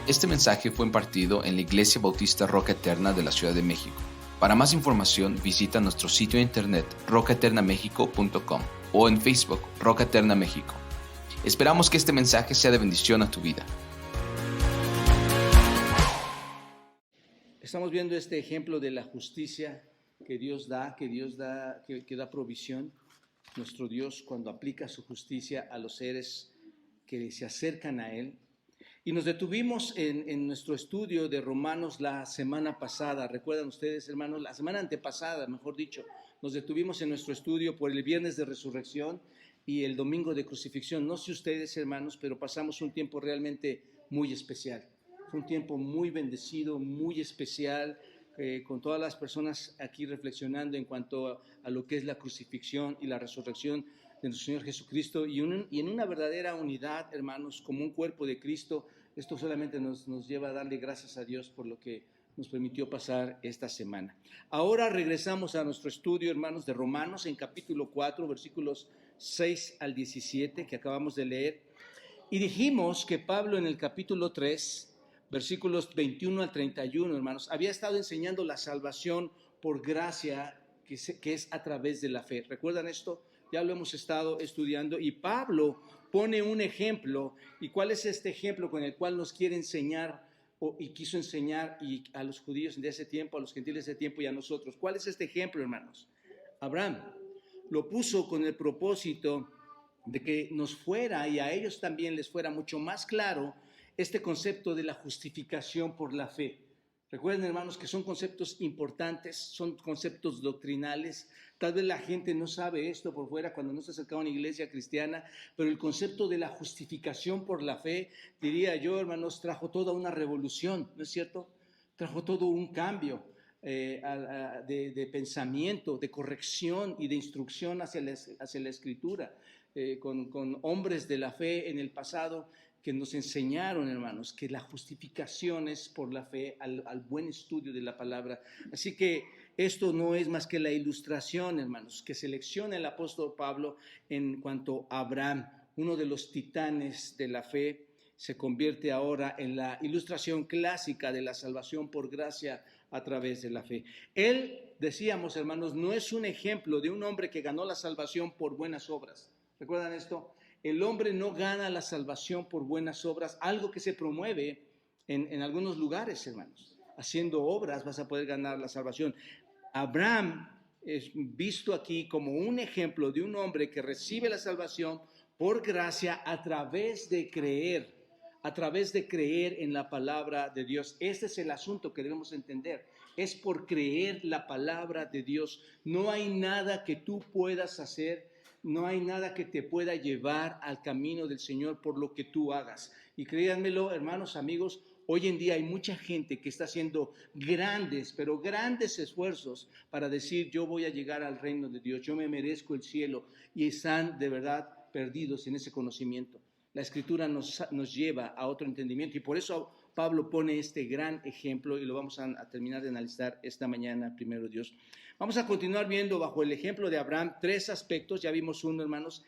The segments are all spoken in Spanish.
Este mensaje fue impartido en la Iglesia Bautista Roca Eterna de la Ciudad de México. Para más información, visita nuestro sitio de internet rocaeternamexico.com o en Facebook Roca Eterna México. Esperamos que este mensaje sea de bendición a tu vida. Estamos viendo este ejemplo de la justicia que Dios da, que da provisión. Nuestro Dios cuando aplica su justicia a los seres que se acercan a Él. Y nos detuvimos en nuestro estudio de Romanos la semana pasada. ¿Recuerdan ustedes, hermanos? La semana antepasada, mejor dicho. Nos detuvimos en nuestro estudio por el viernes de resurrección y el domingo de crucifixión. No sé ustedes, hermanos, pero pasamos un tiempo realmente muy especial. Fue un tiempo muy bendecido, muy especial, con todas las personas aquí reflexionando en cuanto a lo que es la crucifixión y la resurrección de nuestro Señor Jesucristo y en una verdadera unidad, hermanos, como un cuerpo de Cristo. Esto solamente nos lleva a darle gracias a Dios por lo que nos permitió pasar esta semana. Ahora regresamos a nuestro estudio, hermanos, de Romanos en capítulo 4, versículos 6 al 17 que acabamos de leer. Y dijimos que Pablo en el capítulo 3, versículos 21 al 31, hermanos, había estado enseñando la salvación por gracia que es a través de la fe. ¿Recuerdan esto? Ya lo hemos estado estudiando y Pablo pone un ejemplo. ¿Y cuál es este ejemplo con el cual nos quiere enseñar y quiso enseñar y a los judíos de ese tiempo, a los gentiles de ese tiempo y a nosotros? ¿Cuál es este ejemplo, hermanos? Abraham lo puso con el propósito de que nos fuera y a ellos también les fuera mucho más claro este concepto de la justificación por la fe. Recuerden, hermanos, que son conceptos importantes, son conceptos doctrinales. Tal vez la gente no sabe esto por fuera cuando no se acerca a una iglesia cristiana, pero el concepto de la justificación por la fe, diría yo, hermanos, trajo toda una revolución, ¿no es cierto? Trajo todo un cambio de pensamiento, de corrección y de instrucción hacia la Escritura, con hombres de la fe en el pasado que nos enseñaron, hermanos, que la justificación es por la fe, al buen estudio de la palabra. Así que esto no es más que la ilustración, hermanos, que selecciona el apóstol Pablo en cuanto a Abraham, uno de los titanes de la fe, se convierte ahora en la ilustración clásica de la salvación por gracia a través de la fe. Él, decíamos, hermanos, no es un ejemplo de un hombre que ganó la salvación por buenas obras. ¿Recuerdan esto? El hombre no gana la salvación por buenas obras, algo que se promueve en algunos lugares, hermanos. Haciendo obras vas a poder ganar la salvación. Abraham es visto aquí como un ejemplo de un hombre que recibe la salvación por gracia a través de creer en la palabra de Dios. Este es el asunto que debemos entender. Es por creer la palabra de Dios. No hay nada que tú puedas hacer. No hay nada que te pueda llevar al camino del Señor por lo que tú hagas. Y créanmelo, hermanos, amigos, hoy en día hay mucha gente que está haciendo grandes, pero grandes esfuerzos para decir, yo voy a llegar al reino de Dios, yo me merezco el cielo, y están de verdad perdidos en ese conocimiento. La Escritura nos lleva a otro entendimiento y por eso Pablo pone este gran ejemplo y lo vamos a terminar de analizar esta mañana, primero Dios. Vamos a continuar viendo bajo el ejemplo de Abraham tres aspectos, ya vimos uno, hermanos,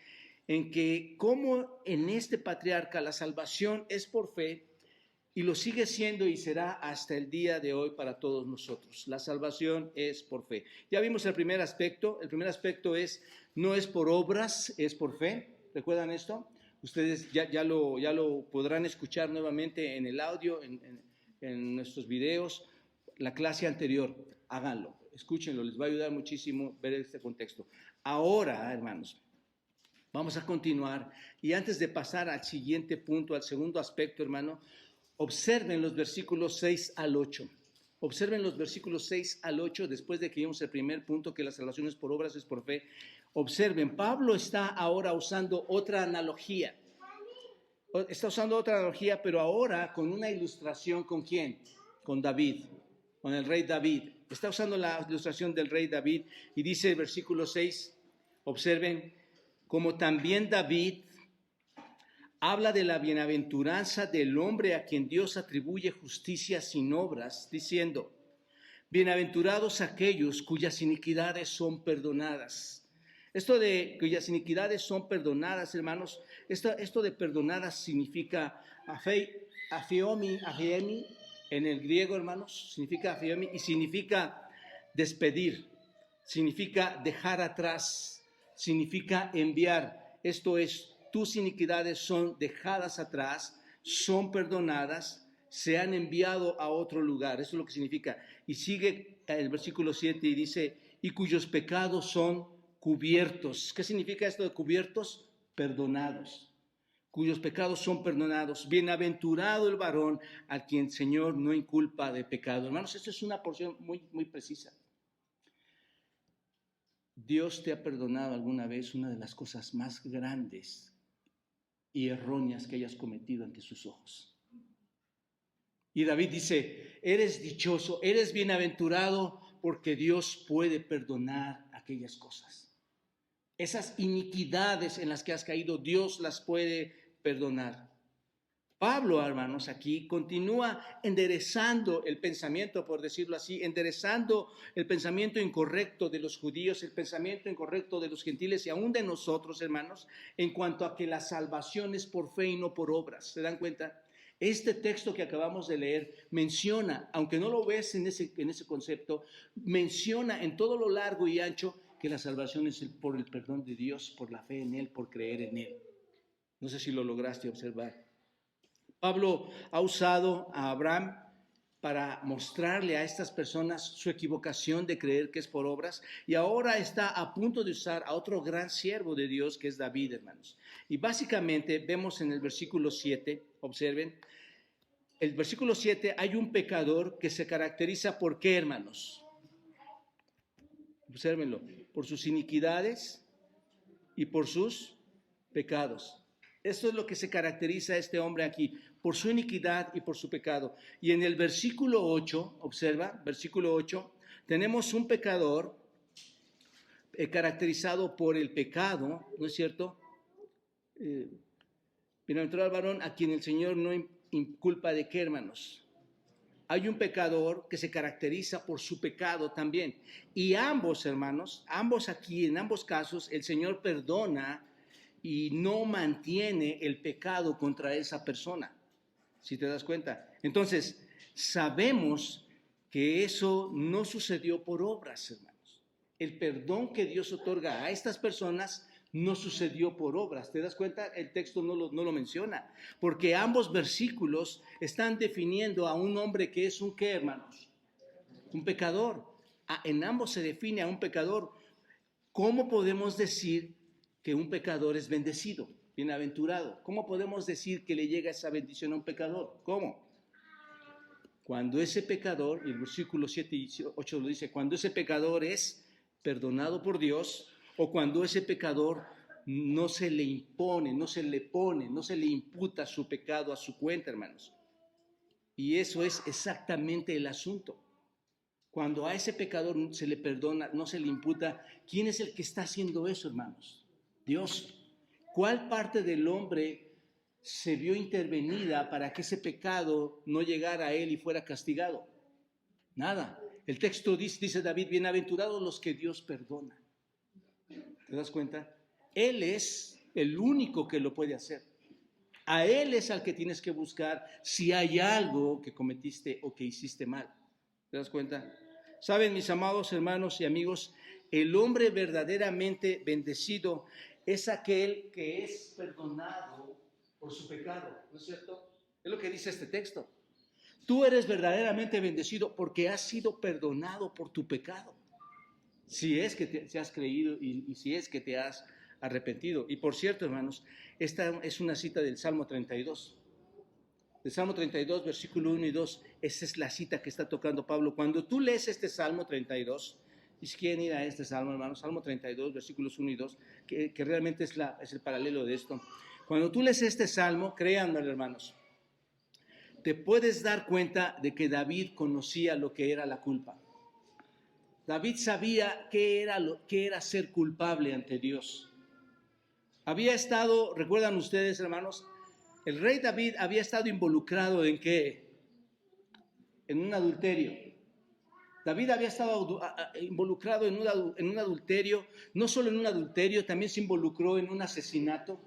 en que cómo en este patriarca la salvación es por fe y lo sigue siendo y será hasta el día de hoy para todos nosotros. La salvación es por fe. Ya vimos el primer aspecto es, no es por obras, es por fe. ¿Recuerdan esto? Ustedes ya lo podrán escuchar nuevamente en el audio, en nuestros videos, la clase anterior. Háganlo, escúchenlo, les va a ayudar muchísimo ver este contexto. Ahora, hermanos, vamos a continuar y antes de pasar al siguiente punto, al segundo aspecto, hermano, observen los versículos 6 al 8. Observen los versículos 6 al 8 después de que vimos el primer punto, que la salvación es por obras, es por fe. Observen, Pablo está ahora usando otra analogía. Está usando otra analogía, pero ahora con una ilustración, ¿con quién? Con David, con el rey David. Está usando la ilustración del rey David y dice el versículo 6, observen, como también David habla de la bienaventuranza del hombre a quien Dios atribuye justicia sin obras, diciendo, bienaventurados aquellos cuyas iniquidades son perdonadas. Esto de cuyas iniquidades son perdonadas, hermanos, esto de perdonadas significa a fe. afiemi, en el griego, hermanos, significa afiemi y significa despedir, significa dejar atrás, significa enviar. Esto es, tus iniquidades son dejadas atrás, son perdonadas, se han enviado a otro lugar. Eso es lo que significa. Y sigue el versículo 7 y dice, y cuyos pecados son cubiertos. ¿Qué significa esto de cubiertos? Perdonados. Cuyos pecados son perdonados. Bienaventurado el varón a quien el Señor no inculpa de pecado. Hermanos, esto es una porción muy precisa. Dios te ha perdonado alguna vez una de las cosas más grandes y erróneas que hayas cometido ante sus ojos. Y David dice, eres dichoso, eres bienaventurado porque Dios puede perdonar aquellas cosas. Esas iniquidades en las que has caído, Dios las puede perdonar. Pablo, hermanos, aquí continúa enderezando el pensamiento, por decirlo así, enderezando el pensamiento incorrecto de los judíos, el pensamiento incorrecto de los gentiles y aún de nosotros, hermanos, en cuanto a que la salvación es por fe y no por obras. ¿Se dan cuenta? Este texto que acabamos de leer menciona, aunque no lo ves en ese concepto, menciona en todo lo largo y ancho que la salvación es por el perdón de Dios, por la fe en Él, por creer en Él. No sé si lo lograste observar. Pablo ha usado a Abraham para mostrarle a estas personas su equivocación de creer que es por obras, y ahora está a punto de usar a otro gran siervo de Dios que es David, hermanos. Y básicamente vemos en el versículo 7, observen, el versículo 7 hay un pecador que se caracteriza por ¿qué, hermanos? Obsérvenlo, por sus iniquidades y por sus pecados. Esto es lo que se caracteriza a este hombre aquí, por su iniquidad y por su pecado. Y en el versículo 8, observa, versículo 8, tenemos un pecador caracterizado por el pecado, ¿no es cierto? Bienaventurado el varón a quien el Señor no inculpa de qué, hermanos. Hay un pecador que se caracteriza por su pecado también. Y ambos, hermanos, ambos aquí, en ambos casos, el Señor perdona y no mantiene el pecado contra esa persona, si te das cuenta. Entonces, sabemos que eso no sucedió por obras, hermanos. El perdón que Dios otorga a estas personas no sucedió por obras. ¿Te das cuenta? El texto no lo menciona, porque ambos versículos están definiendo a un hombre que es un ¿qué, hermanos? Un pecador. En ambos se define a un pecador. ¿Cómo podemos decir que un pecador es bendecido, bienaventurado? ¿Cómo podemos decir que le llega esa bendición a un pecador? ¿Cómo? Cuando ese pecador, y el versículo 7 y 8 lo dice, cuando ese pecador es perdonado por Dios, o cuando ese pecador no se le impone, no se le pone, no se le imputa su pecado a su cuenta, hermanos. Y eso es exactamente el asunto. Cuando a ese pecador se le perdona, no se le imputa, ¿quién es el que está haciendo eso, hermanos? Dios. ¿Cuál parte del hombre se vio intervenida para que ese pecado no llegara a él y fuera castigado? Nada. El texto dice David, bienaventurados los que Dios perdona. ¿Te das cuenta? Él es el único que lo puede hacer. A Él es al que tienes que buscar si hay algo que cometiste o que hiciste mal. ¿Te das cuenta? Saben, mis amados hermanos y amigos, el hombre verdaderamente bendecido es aquel que es perdonado por su pecado, ¿no es cierto? Es lo que dice este texto. Tú eres verdaderamente bendecido porque has sido perdonado por tu pecado. Si es que te has creído y si es que te has arrepentido. Y por cierto, hermanos, esta es una cita del Salmo 32. Del Salmo 32, versículo 1 y 2. Esa es la cita que está tocando Pablo. Cuando tú lees este Salmo 32, y si quieren ir a este Salmo, hermanos, Salmo 32, versículos 1 y 2, que realmente es el paralelo de esto. Cuando tú lees este Salmo, créanme, hermanos, te puedes dar cuenta de que David conocía lo que era la culpa. David sabía qué era ser culpable ante Dios. Había estado, recuerdan ustedes, hermanos, el rey David había estado involucrado ¿en qué? En un adulterio. David había estado involucrado en un adulterio, no solo en un adulterio, también se involucró en un asesinato.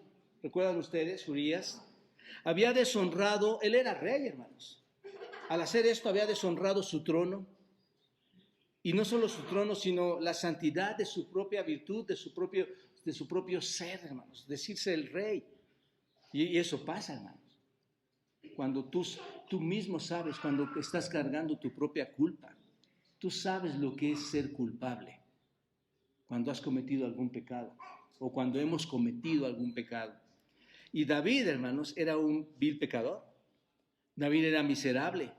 ¿Recuerdan ustedes, Urías? Había deshonrado, él era rey, hermanos. Al hacer esto había deshonrado su trono. Y no solo su trono, sino la santidad de su propia virtud, de su propio ser, hermanos. Decirse el rey. Y eso pasa, hermanos. Cuando tú mismo sabes, cuando estás cargando tu propia culpa, tú sabes lo que es ser culpable. Cuando has cometido algún pecado o cuando hemos cometido algún pecado. Y David, hermanos, era un vil pecador. David era miserable.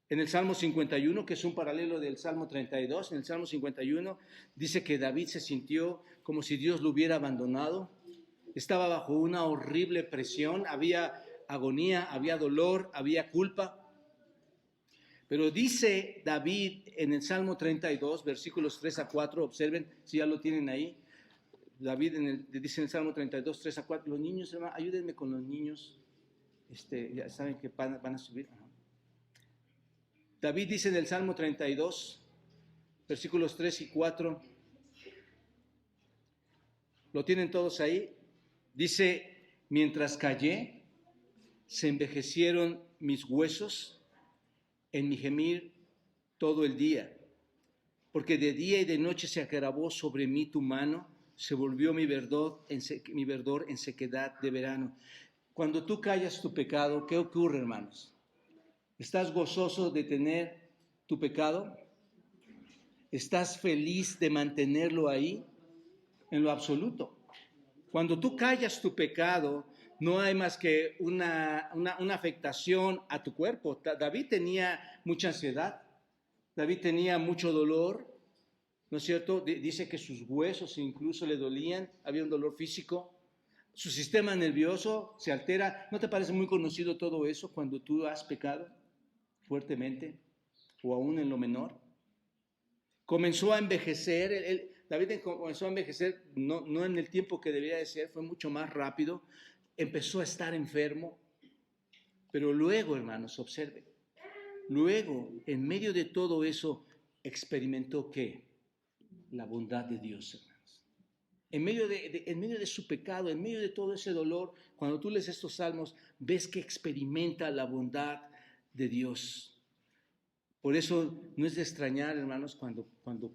En el Salmo 51, que es un paralelo del Salmo 32, en el Salmo 51 dice que David se sintió como si Dios lo hubiera abandonado. Estaba bajo una horrible presión, había agonía, había dolor, había culpa. Pero dice David en el Salmo 32, versículos 3 a 4, observen si ya lo tienen ahí. David dice en el Salmo 32, 3 a 4, los niños, hermano, ayúdenme con los niños, ya saben que van a subir. David dice en el Salmo 32, versículos 3 y 4, ¿lo tienen todos ahí? Dice, mientras callé, se envejecieron mis huesos en mi gemir todo el día, porque de día y de noche se agravó sobre mí tu mano, se volvió mi verdor en sequedad de verano. Cuando tú callas tu pecado, ¿qué ocurre, hermanos? ¿Estás gozoso de tener tu pecado? ¿Estás feliz de mantenerlo ahí? En lo absoluto. Cuando tú callas tu pecado, no hay más que una afectación a tu cuerpo. David tenía mucha ansiedad, David tenía mucho dolor, ¿no es cierto? Dice que sus huesos incluso le dolían, había un dolor físico. Su sistema nervioso se altera. ¿No te parece muy conocido todo eso cuando tú has pecado fuertemente o aún en lo menor? Comenzó a envejecer, David comenzó a envejecer no en el tiempo que debía de ser, fue mucho más rápido, empezó a estar enfermo, pero luego, hermanos, observen, luego, en medio de todo eso, experimentó ¿qué? La bondad de Dios, hermanos. En medio de su pecado, en medio de todo ese dolor, cuando tú lees estos salmos, ves que experimenta la bondad de Dios. Por eso no es de extrañar, hermanos, cuando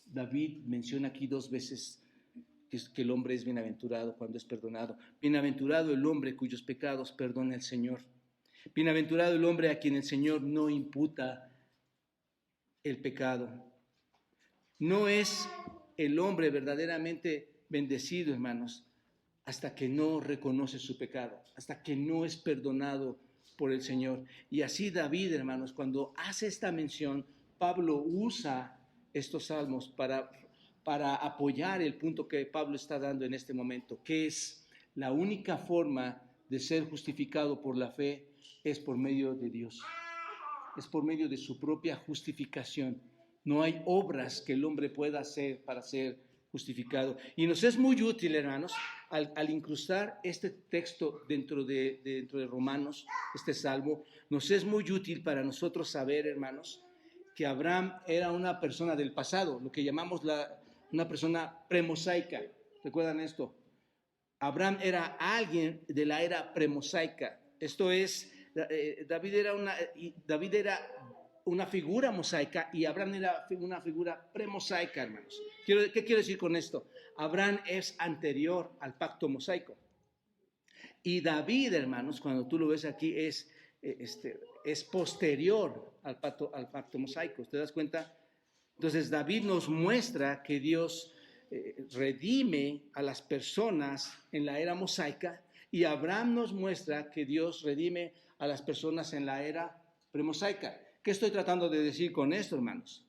David menciona aquí 2 veces que el hombre es bienaventurado cuando es perdonado. Bienaventurado el hombre cuyos pecados perdona el Señor. Bienaventurado el hombre a quien el Señor no imputa el pecado. No es el hombre verdaderamente bendecido, hermanos, hasta que no reconoce su pecado, hasta que no es perdonado por el Señor. Y así David, hermanos, cuando hace esta mención, Pablo usa estos salmos para apoyar el punto que Pablo está dando en este momento, que es la única forma de ser justificado por la fe es por medio de Dios, es por medio de su propia justificación. No hay obras que el hombre pueda hacer para ser justificado. Y nos es muy útil, hermanos, al incrustar este texto dentro de Romanos, este salmo, nos es muy útil para nosotros saber, hermanos, que Abraham era una persona del pasado, lo que llamamos una persona premosaica. ¿Recuerdan esto? Abraham era alguien de la era premosaica. Esto es, David era una figura mosaica y Abraham era una figura premosaica, hermanos. ¿Qué quiero decir con esto? Abraham es anterior al pacto mosaico. Y David, hermanos, cuando tú lo ves aquí, es posterior al pacto mosaico. ¿Te das cuenta? Entonces David nos muestra que Dios redime a las personas en la era mosaica y Abraham nos muestra que Dios redime a las personas en la era premosaica. ¿Qué estoy tratando de decir con esto, hermanos?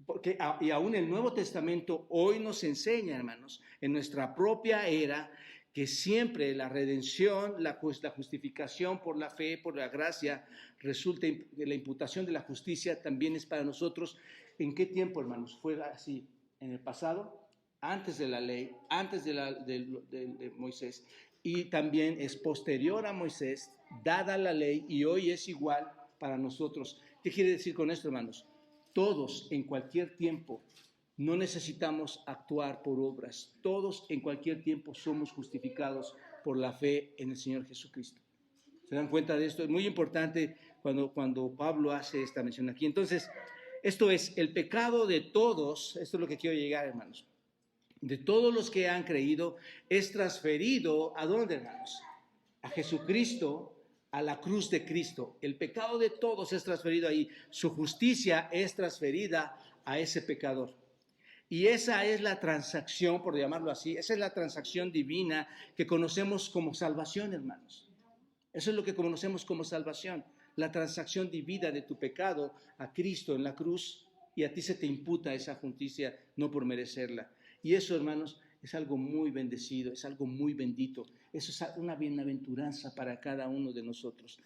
Porque y aún el Nuevo Testamento hoy nos enseña, hermanos, en nuestra propia era, que siempre la redención, la justificación por la fe, por la gracia, resulta la imputación de la justicia también es para nosotros. ¿En qué tiempo, hermanos? ¿Fue así en el pasado? Antes de la ley, antes de Moisés, y también es posterior a Moisés, dada la ley, y hoy es igual para nosotros. ¿Qué quiere decir con esto, hermanos? Todos, en cualquier tiempo, No necesitamos actuar por obras. Todos en cualquier tiempo somos justificados por la fe en el Señor Jesucristo. ¿Se dan cuenta de esto? Es muy importante cuando Pablo hace esta mención aquí. Entonces, esto es el pecado de todos. Esto es lo que quiero llegar, hermanos. De todos los que han creído, es transferido, ¿a dónde, hermanos? A Jesucristo, a la cruz de Cristo. El pecado de todos es transferido ahí. Su justicia es transferida a ese pecador. Y esa es la transacción, por llamarlo así, esa es la transacción divina que conocemos como salvación, hermanos. Eso es lo que conocemos como salvación, la transacción divina de tu pecado a Cristo en la cruz, y a ti se te imputa esa justicia no por merecerla. Y eso, hermanos, es algo muy bendecido, es algo muy bendito. Eso es una bienaventuranza para cada uno de nosotros.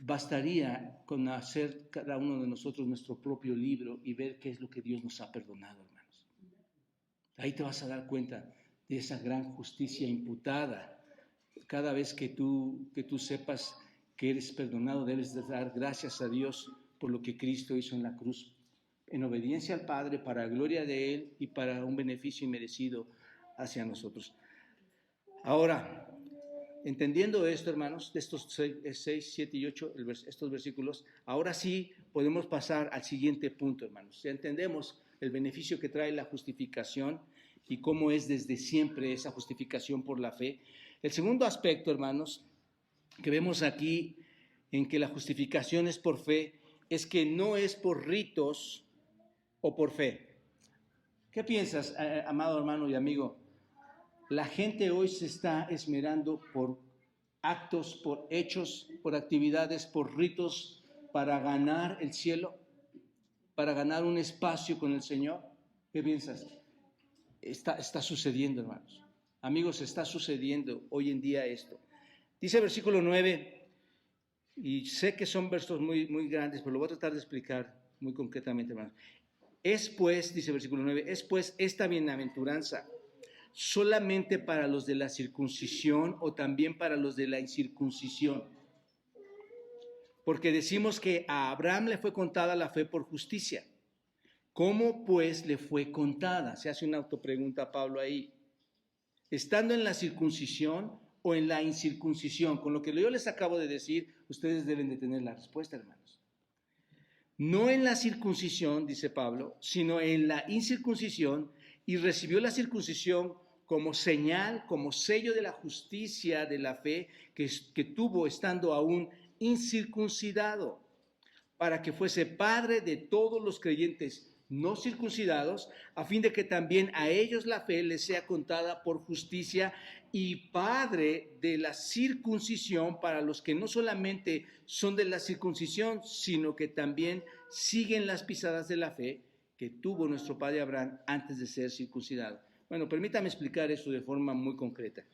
Bastaría con hacer cada uno de nosotros nuestro propio libro y ver qué es lo que Dios nos ha perdonado, hermanos. Ahí te vas a dar cuenta de esa gran justicia imputada. Cada vez que tú sepas que eres perdonado, debes de dar gracias a Dios por lo que Cristo hizo en la cruz, en obediencia al Padre, para gloria de Él y para un beneficio inmerecido hacia nosotros. Ahora, entendiendo esto, hermanos, de estos 6, 7 y 8, estos versículos, ahora sí podemos pasar al siguiente punto, hermanos. Ya entendemos el beneficio que trae la justificación y cómo es desde siempre esa justificación por la fe. El segundo aspecto, hermanos, que vemos aquí en que la justificación es por fe, es que no es por ritos o por fe. ¿Qué piensas, amado hermano y amigo? La gente hoy se está esmerando por actos, por hechos, por actividades, por ritos para ganar el cielo, para ganar un espacio con el Señor. ¿Qué piensas? Está sucediendo, hermanos. Amigos, está sucediendo hoy en día esto. Dice el versículo 9, y sé que son versos muy grandes, pero lo voy a tratar de explicar muy concretamente, hermanos. Es pues, dice el versículo 9, es pues esta bienaventuranza solamente para los de la circuncisión o también para los de la incircuncisión. Porque decimos que a Abraham le fue contada la fe por justicia. ¿Cómo pues le fue contada? Se hace una autopregunta Pablo ahí. Estando en la circuncisión o en la incircuncisión. Con lo que yo les acabo de decir, ustedes deben de tener la respuesta, hermanos. No en la circuncisión, dice Pablo, sino en la incircuncisión, y recibió la circuncisión como señal, como sello de la justicia de la fe que tuvo estando aún incircuncidado, para que fuese padre de todos los creyentes no circuncidados, a fin de que también a ellos la fe les sea contada por justicia, y padre de la circuncisión para los que no solamente son de la circuncisión, sino que también siguen las pisadas de la fe que tuvo nuestro padre Abraham antes de ser circuncidado. Bueno, permítame explicar esto de forma muy concreta.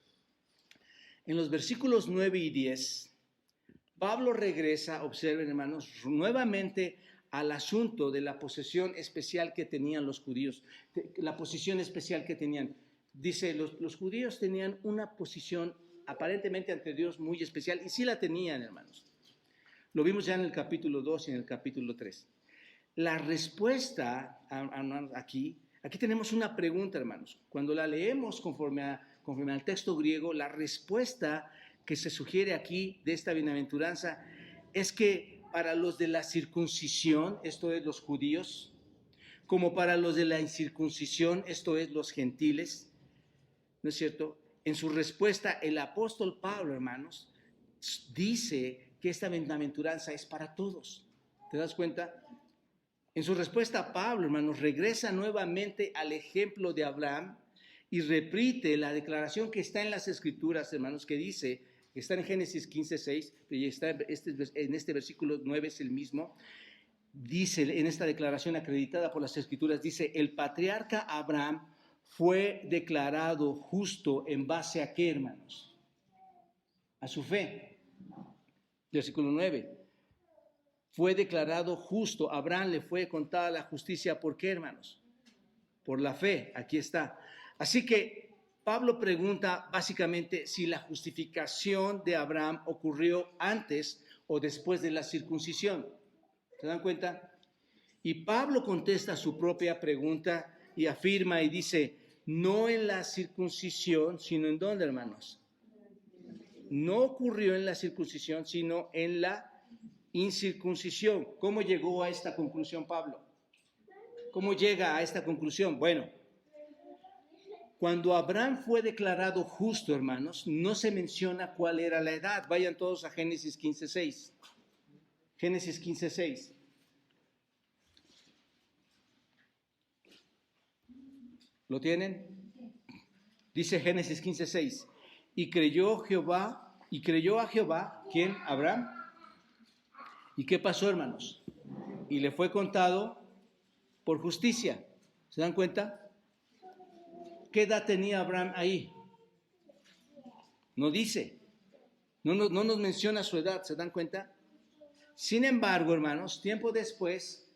En los versículos 9 y 10, Pablo regresa, observen hermanos, nuevamente al asunto de la posesión especial que tenían los judíos, la posición especial que tenían. Dice, los judíos tenían una posición aparentemente ante Dios muy especial, y sí la tenían, hermanos. Lo vimos ya en el capítulo 2 y en el capítulo 3. La respuesta aquí tenemos una pregunta, hermanos. Cuando la leemos conforme al texto griego, la respuesta que se sugiere aquí de esta bienaventuranza es que para los de la circuncisión, esto es los judíos, como para los de la incircuncisión, esto es los gentiles, ¿no es cierto? En su respuesta, el apóstol Pablo, hermanos, dice que esta bienaventuranza es para todos. ¿Te das cuenta? En su respuesta, Pablo, hermanos, regresa nuevamente al ejemplo de Abraham y repite la declaración que está en las Escrituras, hermanos, que dice, que está en Génesis 15:6, y está en este versículo 9 es el mismo. Dice en esta declaración acreditada por las Escrituras, dice, el patriarca Abraham fue declarado justo en base a ¿qué, hermanos? A su fe. Versículo 9. Fue declarado justo. Abraham le fue contada la justicia. ¿Por qué, hermanos? Por la fe. Aquí está. Así que Pablo pregunta básicamente si la justificación de Abraham ocurrió antes o después de la circuncisión. ¿Se dan cuenta? Y Pablo contesta su propia pregunta y afirma y dice, no en la circuncisión, sino en dónde, hermanos. No ocurrió en la circuncisión, sino en la incircuncisión. ¿Cómo llegó a esta conclusión Pablo? ¿Cómo llega a esta conclusión? Bueno, cuando Abraham fue declarado justo, hermanos, no se menciona cuál era la edad. Vayan todos a Génesis 15:6. Génesis 15:6. ¿Lo tienen? Dice Génesis 15:6. Y creyó a Jehová, ¿quién? Abraham. ¿Y qué pasó, hermanos? Y le fue contado por justicia. ¿Se dan cuenta? ¿Qué edad tenía Abraham ahí? No dice. No nos menciona su edad, ¿se dan cuenta? Sin embargo, hermanos, tiempo después,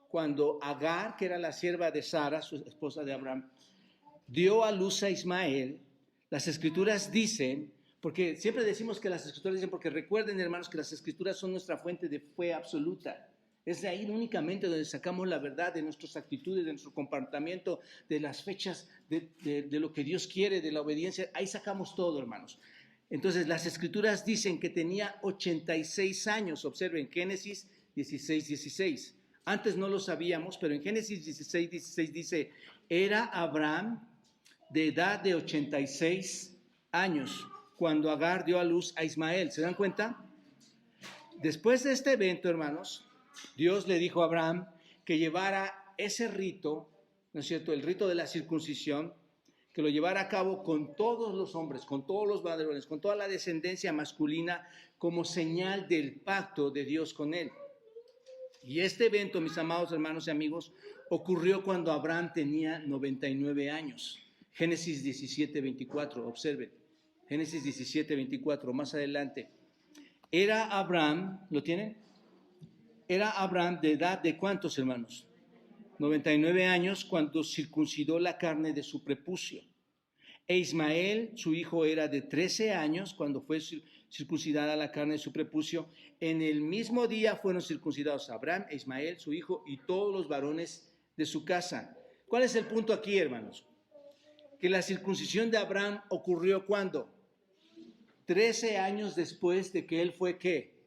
cuando Agar, que era la sierva de Sara, su esposa de Abraham, dio a luz a Ismael, las escrituras dicen, porque siempre decimos que las escrituras dicen, porque recuerden, hermanos, que las escrituras son nuestra fuente de fe absoluta. Es de ahí únicamente donde sacamos la verdad de nuestras actitudes, de nuestro comportamiento, de las fechas, de lo que Dios quiere, de la obediencia. Ahí sacamos todo, hermanos. Entonces, las escrituras dicen que tenía 86 años. Observen, Génesis 16:16. Antes no lo sabíamos, pero en Génesis 16:16 dice, era Abraham de edad de 86 años cuando Agar dio a luz a Ismael. ¿Se dan cuenta? Después de este evento, hermanos, Dios le dijo a Abraham que llevara ese rito, ¿no es cierto?, el rito de la circuncisión, que lo llevara a cabo con todos los hombres, con todos los varones, con toda la descendencia masculina, como señal del pacto de Dios con él. Y este evento, mis amados hermanos y amigos, ocurrió cuando Abraham tenía 99 años. Génesis 17:24, observen. Génesis 17:24, más adelante. Era Abraham, ¿lo tienen? Era Abraham de edad de ¿cuántos, hermanos? 99 años cuando circuncidó la carne de su prepucio. E Ismael, su hijo, era de 13 años cuando fue circuncidada la carne de su prepucio. En el mismo día fueron circuncidados Abraham e Ismael, su hijo, y todos los varones de su casa. ¿Cuál es el punto aquí, hermanos? Que la circuncisión de Abraham ocurrió ¿cuándo? 13 años después de que él fue ¿qué?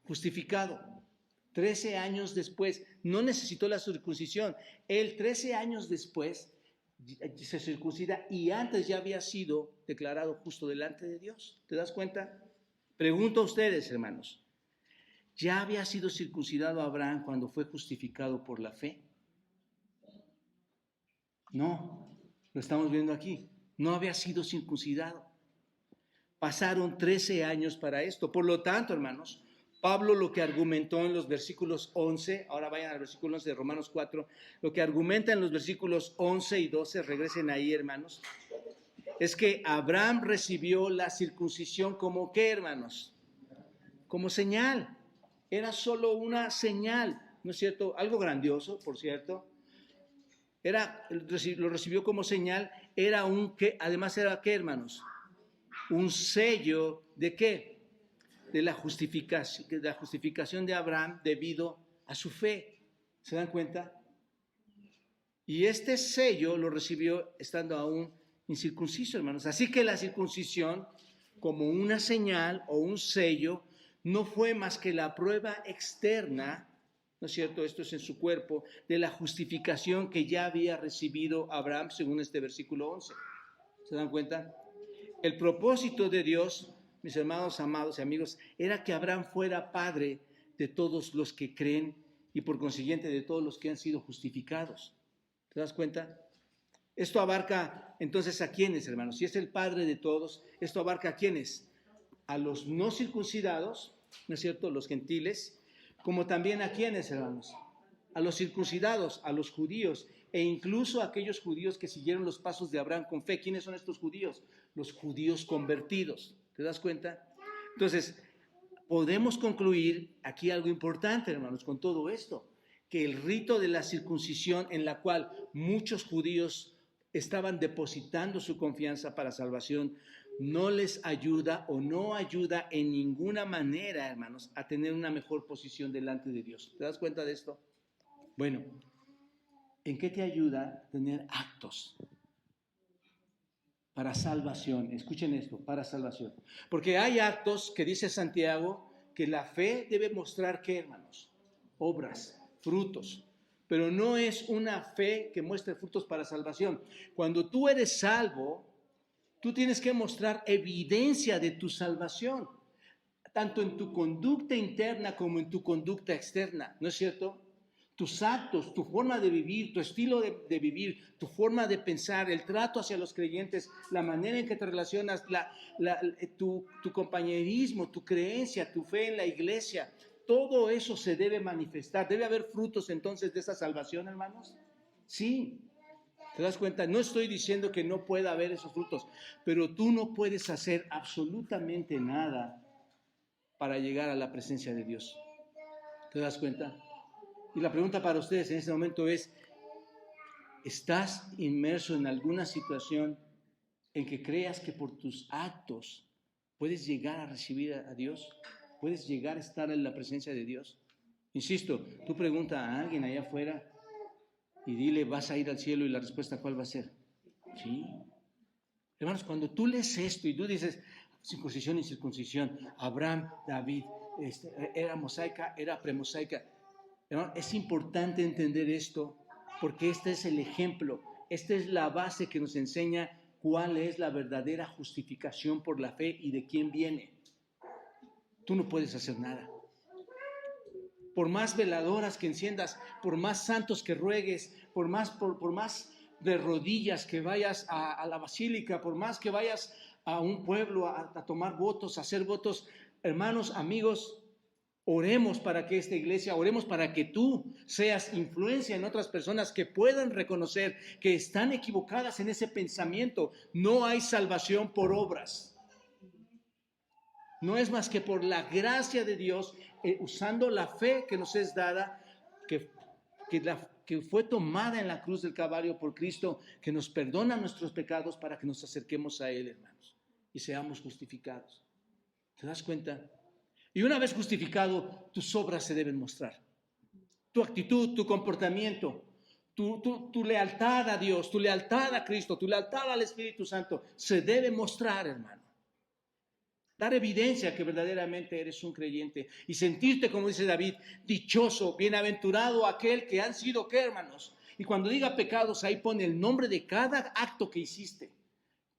Justificado. 13 años después, no necesitó la circuncisión. Él 13 años después se circuncida y antes ya había sido declarado justo delante de Dios. ¿Te das cuenta? Pregunto a ustedes, hermanos, ¿ya había sido circuncidado Abraham cuando fue justificado por la fe? No, lo estamos viendo aquí. No había sido circuncidado. Pasaron 13 años para esto. Por lo tanto, hermanos, Pablo lo que argumentó en los versículos 11, ahora vayan al versículo 11 de Romanos 4, lo que argumenta en los versículos 11 y 12, regresen ahí, hermanos, es que Abraham recibió la circuncisión como ¿qué, hermanos? Como señal. Era solo una señal, ¿no es cierto? Algo grandioso, por cierto. Lo recibió como señal, era además era ¿qué, hermanos? Un sello ¿de qué? De la justificación de Abraham debido a su fe. ¿Se dan cuenta? Y este sello lo recibió estando aún incircunciso, hermanos. Así que la circuncisión, como una señal o un sello, no fue más que la prueba externa, ¿no es cierto? Esto es en su cuerpo, de la justificación que ya había recibido Abraham, según este versículo 11. ¿Se dan cuenta? El propósito de Dios, mis hermanos amados y amigos, era que Abraham fuera padre de todos los que creen y por consiguiente de todos los que han sido justificados. ¿Te das cuenta? Esto abarca entonces a quiénes, hermanos. Si es el padre de todos, esto abarca a quiénes. A los no circuncidados, ¿no es cierto? Los gentiles, como también a quiénes, hermanos. A los circuncidados, a los judíos e incluso a aquellos judíos que siguieron los pasos de Abraham con fe. ¿Quiénes son estos judíos? Los judíos convertidos. ¿Te das cuenta? Entonces, podemos concluir aquí algo importante, hermanos, con todo esto, que el rito de la circuncisión en la cual muchos judíos estaban depositando su confianza para salvación, no les ayuda o no ayuda en ninguna manera, hermanos, a tener una mejor posición delante de Dios. ¿Te das cuenta de esto? Bueno, ¿en qué te ayuda tener actos para salvación? Escuchen esto, para salvación. Porque hay actos que dice Santiago que la fe debe mostrar, ¿qué, hermanos? Obras, frutos. Pero no es una fe que muestre frutos para salvación. Cuando tú eres salvo, tú tienes que mostrar evidencia de tu salvación, tanto en tu conducta interna como en tu conducta externa, ¿no es cierto? Tus actos, tu forma de vivir, tu estilo de vivir, tu forma de pensar, el trato hacia los creyentes, la manera en que te relacionas, tu compañerismo, tu creencia, tu fe en la iglesia, todo eso se debe manifestar. ¿Debe haber frutos entonces de esa salvación, hermanos? Sí. ¿Te das cuenta? No estoy diciendo que no pueda haber esos frutos, pero tú no puedes hacer absolutamente nada para llegar a la presencia de Dios. ¿Te das cuenta? Y la pregunta para ustedes en este momento es, ¿estás inmerso en alguna situación en que creas que por tus actos puedes llegar a recibir a Dios? ¿Puedes llegar a estar en la presencia de Dios? Insisto, tú pregunta a alguien allá afuera y dile, ¿vas a ir al cielo? Y la respuesta, ¿cuál va a ser? Sí. Hermanos, cuando tú lees esto y tú dices, circuncisión y circuncisión, Abraham, David, era mosaica, era premosaica. Hermano, es importante entender esto porque este es el ejemplo, esta es la base que nos enseña cuál es la verdadera justificación por la fe y de quién viene. Tú no puedes hacer nada. Por más veladoras que enciendas, por más santos que ruegues, por más de rodillas que vayas a la basílica, por más que vayas a un pueblo a tomar votos, a hacer votos, hermanos, amigos, oremos para que esta iglesia, oremos para que tú seas influencia en otras personas que puedan reconocer que están equivocadas en ese pensamiento. No hay salvación por obras. No es más que por la gracia de Dios, usando la fe que nos es dada, que fue tomada en la cruz del Calvario por Cristo, que nos perdona nuestros pecados para que nos acerquemos a Él, hermanos, y seamos justificados. ¿Te das cuenta? Y una vez justificado, tus obras se deben mostrar. Tu actitud, tu comportamiento, tu lealtad a Dios, tu lealtad a Cristo, tu lealtad al Espíritu Santo, se debe mostrar, hermano. Dar evidencia que verdaderamente eres un creyente y sentirte, como dice David, dichoso, bienaventurado aquel que han sido, ¿qué, hermanos? Y cuando diga pecados, ahí pone el nombre de cada acto que hiciste,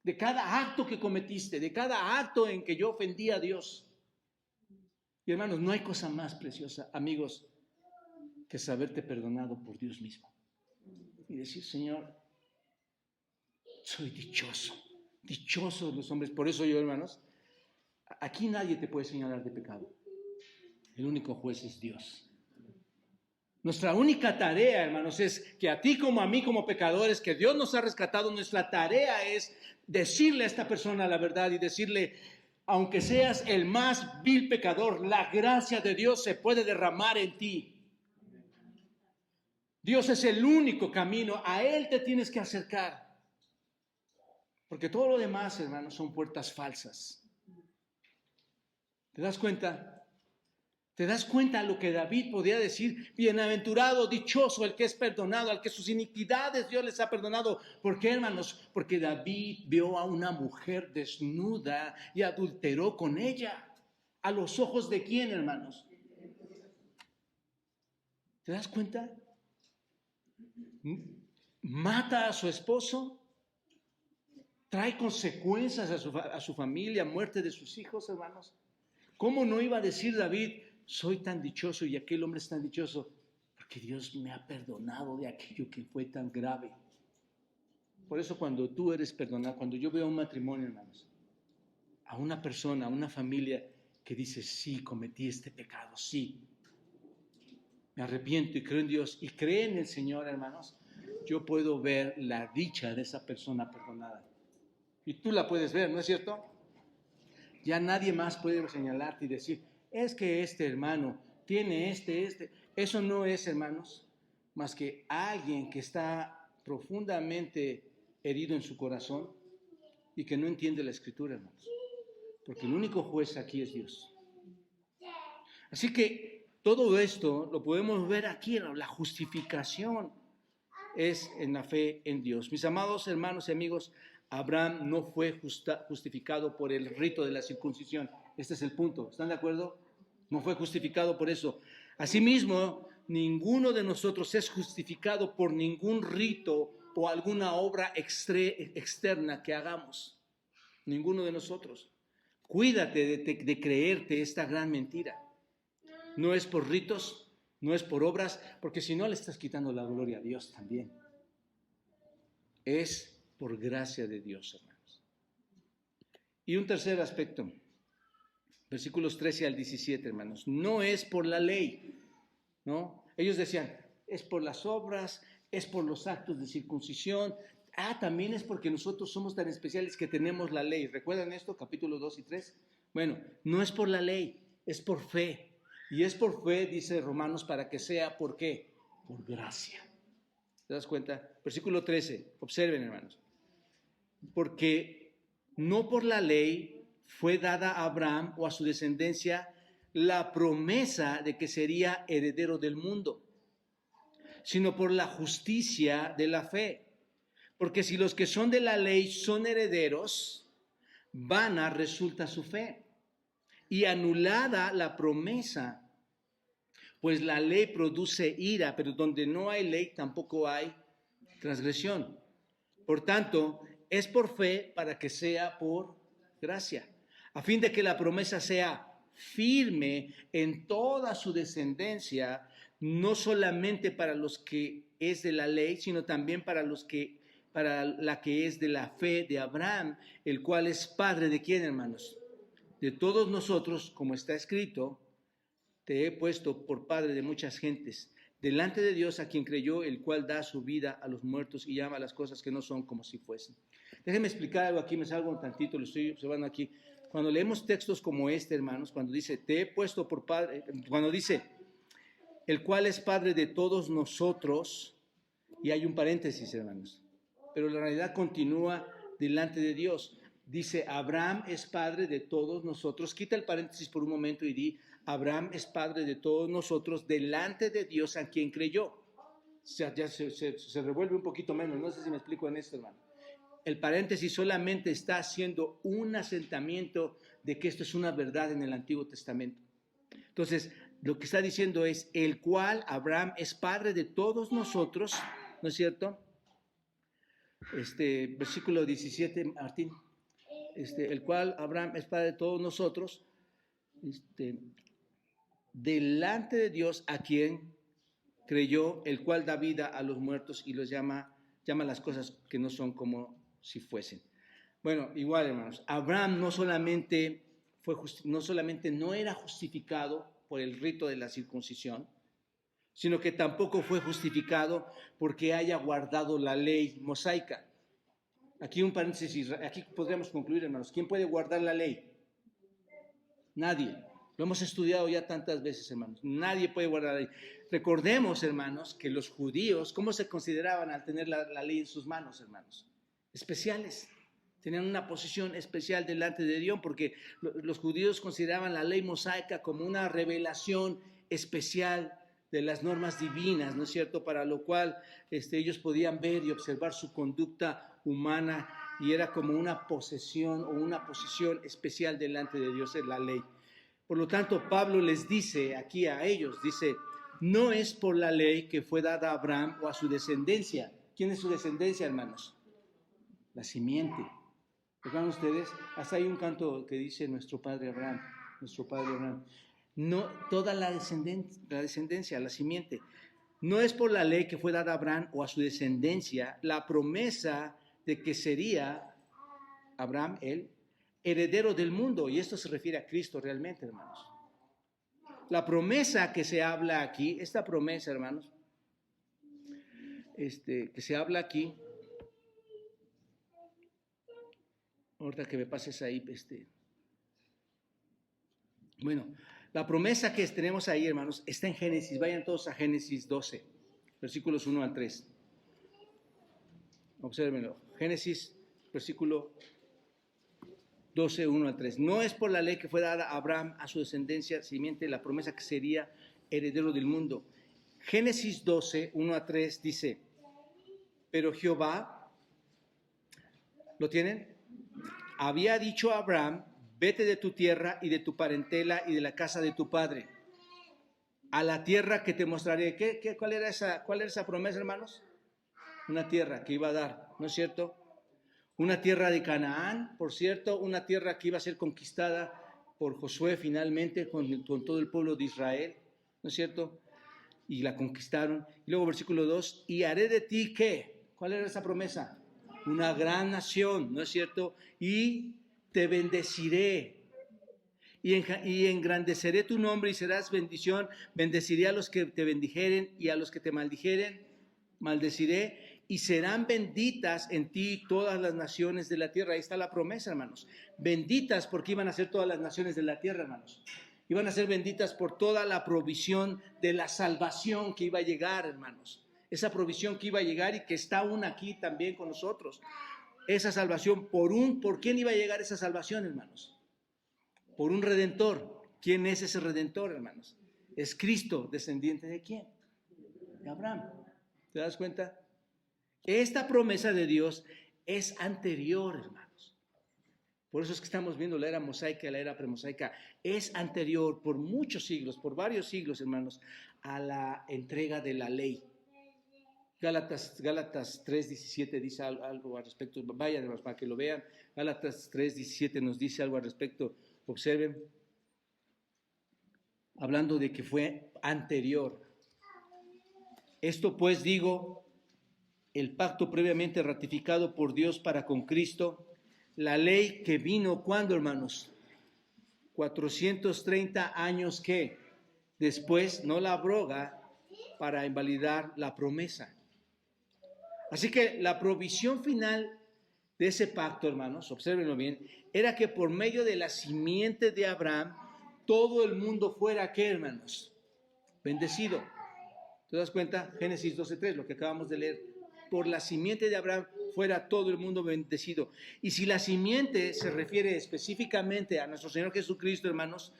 de cada acto que cometiste, de cada acto en que yo ofendí a Dios. Y hermanos, no hay cosa más preciosa, amigos, que saberte perdonado por Dios mismo. Y decir, Señor, soy dichoso, dichosos los hombres. Por eso yo, hermanos, aquí nadie te puede señalar de pecado. El único juez es Dios. Nuestra única tarea, hermanos, es que a ti como a mí como pecadores, que Dios nos ha rescatado, nuestra tarea es decirle a esta persona la verdad y decirle, aunque seas el más vil pecador, la gracia de Dios se puede derramar en ti. Dios es el único camino, a Él te tienes que acercar. Porque todo lo demás, hermanos, son puertas falsas. ¿Te das cuenta? ¿Te das cuenta lo que David podía decir? Bienaventurado, dichoso el que es perdonado, al que sus iniquidades Dios les ha perdonado. ¿Por qué, hermanos? Porque David vio a una mujer desnuda y adulteró con ella. ¿A los ojos de quién, hermanos? ¿Te das cuenta? Mata a su esposo, trae consecuencias a su familia, muerte de sus hijos, hermanos. ¿Cómo no iba a decir David, soy tan dichoso y aquel hombre es tan dichoso? Porque Dios me ha perdonado de aquello que fue tan grave. Por eso cuando tú eres perdonado, cuando yo veo un matrimonio, hermanos, a una persona, a una familia que dice, sí, cometí este pecado, sí, me arrepiento y creo en Dios y cree en el Señor, hermanos, yo puedo ver la dicha de esa persona perdonada. Y tú la puedes ver, ¿no es cierto? Ya nadie más puede señalarte y decir, es que este hermano tiene este. Eso no es, hermanos, más que alguien que está profundamente herido en su corazón y que no entiende la Escritura, hermanos. Porque el único juez aquí es Dios. Así que Todo esto lo podemos ver aquí, la justificación es en la fe en Dios. Mis amados hermanos y amigos, Abraham no fue justificado por el rito de la circuncisión. Este es el punto. ¿Están de acuerdo? No fue justificado por eso. Asimismo, ninguno de nosotros es justificado por ningún rito o alguna obra externa que hagamos. Ninguno de nosotros. Cuídate de creerte esta gran mentira. No es por ritos, no es por obras, porque si no le estás quitando la gloria a Dios también. Es por gracia de Dios, hermanos. Y un tercer aspecto, versículos 13 al 17, hermanos. No es por la ley, ¿no? Ellos decían, es por las obras, es por los actos de circuncisión. También es porque nosotros somos tan especiales que tenemos la ley. ¿Recuerdan esto? Capítulo 2 y 3. Bueno, no es por la ley, es por fe. Y es por fe, dice Romanos, para que sea, ¿por qué? Por gracia. ¿Te das cuenta? Versículo 13, observen, hermanos. Porque no por la ley fue dada a Abraham o a su descendencia la promesa de que sería heredero del mundo, sino por la justicia de la fe. Porque si los que son de la ley son herederos, vana resulta su fe y anulada la promesa, pues la ley produce ira, pero donde no hay ley tampoco hay transgresión. Por tanto, es por fe para que sea por gracia, a fin de que la promesa sea firme en toda su descendencia, no solamente para los que es de la ley, sino también para la que es de la fe de Abraham, el cual es padre de ¿quién, hermanos? De todos nosotros, como está escrito, te he puesto por padre de muchas gentes, delante de Dios a quien creyó, el cual da su vida a los muertos y llama a las cosas que no son como si fuesen. Déjenme explicar algo aquí, me salgo un tantito, lo estoy observando aquí. Cuando leemos textos como este, hermanos, cuando dice, te he puesto por padre, cuando dice, el cual es padre de todos nosotros, y hay un paréntesis, hermanos, pero la realidad continúa delante de Dios. Dice, Abraham es padre de todos nosotros. Quita el paréntesis por un momento y di, Abraham es padre de todos nosotros delante de Dios a quien creyó. O sea, ya se revuelve un poquito menos. No sé si me explico en esto, hermano. El paréntesis solamente está haciendo un asentamiento de que esto es una verdad en el Antiguo Testamento. Entonces, lo que está diciendo es, el cual Abraham es padre de todos nosotros, ¿no es cierto? Versículo 17, Martín. El cual Abraham es padre de todos nosotros, delante de Dios a quien creyó, el cual da vida a los muertos y los llama las cosas que no son como si fuesen. Bueno, igual, hermanos, Abraham no solamente no era justificado por el rito de la circuncisión, sino que tampoco fue justificado porque haya guardado la ley mosaica. Aquí un paréntesis, aquí podríamos concluir, hermanos. ¿Quién puede guardar la ley? Nadie. Lo hemos estudiado ya tantas veces, hermanos. Nadie puede guardar la ley. Recordemos, hermanos, que los judíos, ¿cómo se consideraban al tener la ley en sus manos, hermanos? Especiales. Tenían una posición especial delante de Dios porque los judíos consideraban la ley mosaica como una revelación especial de las normas divinas, ¿no es cierto? Para lo cual ellos podían ver y observar su conducta humana y era como una posesión o una posición especial delante de Dios en la ley. Por lo tanto, Pablo les dice aquí a ellos, dice, no es por la ley que fue dada a Abraham o a su descendencia. ¿Quién es su descendencia, hermanos? La simiente. ¿Recuerdan ustedes? Hasta hay un canto que dice nuestro padre Abraham. No, toda la descendencia, la simiente. No es por la ley que fue dada a Abraham o a su descendencia la promesa de que sería Abraham, el heredero del mundo. Y esto se refiere a Cristo realmente, hermanos. La promesa que se habla aquí, esta promesa, hermanos, que se habla aquí, ahorita que me pases ahí, bueno, la promesa que tenemos ahí, hermanos, está en Génesis. Vayan todos a Génesis 12, versículos 1 al 3. Obsérvenlo. Génesis, versículo 12, 1 al 3. No es por la ley que fue dada a Abraham, a su descendencia, simiente, la promesa que sería heredero del mundo. Génesis 12, 1-3 dice, pero Jehová, ¿lo tienen? Había dicho a Abraham, vete de tu tierra y de tu parentela y de la casa de tu padre, a la tierra que te mostraré. ¿Cuál era esa promesa, hermanos? Una tierra que iba a dar, ¿no es cierto? Una tierra de Canaán, por cierto, una tierra que iba a ser conquistada por Josué finalmente con todo el pueblo de Israel, ¿no es cierto? Y la conquistaron. Y luego versículo 2, y haré de ti, ¿qué? ¿Cuál era esa promesa? Una gran nación, ¿no es cierto? Y te bendeciré. Y engrandeceré tu nombre y serás bendición. Bendeciré a los que te bendijeren y a los que te maldijeren, maldeciré. Y serán benditas en ti todas las naciones de la tierra. Ahí está la promesa, hermanos. Benditas porque iban a ser todas las naciones de la tierra, hermanos. Iban a ser benditas por toda la provisión de la salvación que iba a llegar, hermanos. Esa provisión que iba a llegar y que está aún aquí también con nosotros. Esa salvación, ¿por quién iba a llegar esa salvación, hermanos? Por un redentor. ¿Quién es ese redentor, hermanos? Es Cristo, descendiente ¿de quién? De Abraham. ¿Te das cuenta? Esta promesa de Dios es anterior, hermanos. Por eso es que estamos viendo la era mosaica y la era premosaica. Es anterior por muchos siglos, por varios siglos, hermanos, a la entrega de la ley. Gálatas 3:17 dice algo al respecto. Vayan, hermanos, para que lo vean. Gálatas 3:17 nos dice algo al respecto. Observen. Hablando de que fue anterior. Esto pues digo, el pacto previamente ratificado por Dios para con Cristo, la ley que vino, ¿cuándo, hermanos? 430 años que después no la abroga para invalidar la promesa. Así que la provisión final de ese pacto, hermanos, obsérvenlo bien, era que por medio de la simiente de Abraham, todo el mundo fuera, ¿qué, hermanos? Bendecido. ¿Te das cuenta? Génesis 12:3, lo que acabamos de leer. Por la simiente de Abraham fuera todo el mundo bendecido. Y si la simiente se refiere específicamente a nuestro Señor Jesucristo, hermanos,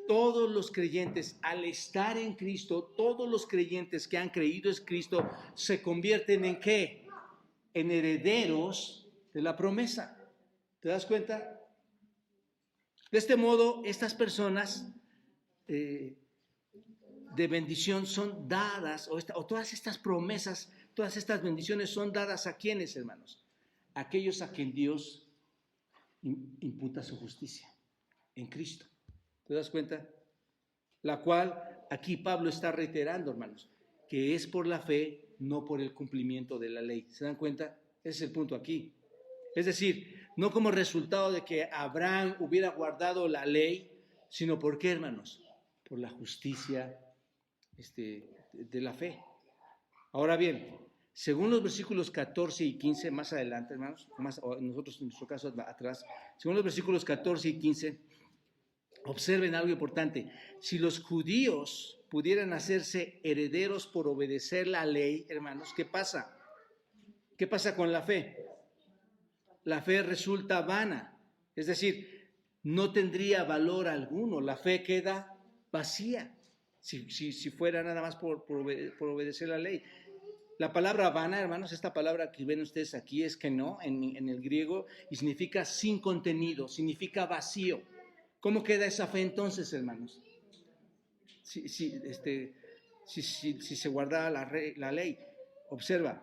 todos los creyentes, al estar en Cristo, todos los creyentes que han creído en Cristo, se convierten ¿en qué? En herederos de la promesa. ¿Te das cuenta? De este modo, estas personas de bendición son dadas, o todas estas promesas, todas estas bendiciones son dadas ¿a quiénes, hermanos? Aquellos a quien Dios imputa su justicia, en Cristo. ¿Te das cuenta? La cual aquí Pablo está reiterando, hermanos, que es por la fe, no por el cumplimiento de la ley. ¿Se dan cuenta? Ese es el punto aquí. Es decir, no como resultado de que Abraham hubiera guardado la ley, sino ¿por qué, hermanos? Por la justicia de la fe. Ahora bien, según los versículos 14 y 15, más adelante, hermanos, nosotros en nuestro caso atrás, según los versículos 14 y 15, observen algo importante. Si los judíos pudieran hacerse herederos por obedecer la ley, hermanos, ¿qué pasa? ¿Qué pasa con la fe? La fe resulta vana, es decir, no tendría valor alguno, la fe queda vacía si fuera nada más por obedecer la ley. La palabra vana, hermanos, esta palabra que ven ustedes aquí es que no, en el griego, y significa sin contenido, significa vacío. ¿Cómo queda esa fe entonces, hermanos? Si se guardara la ley. Observa.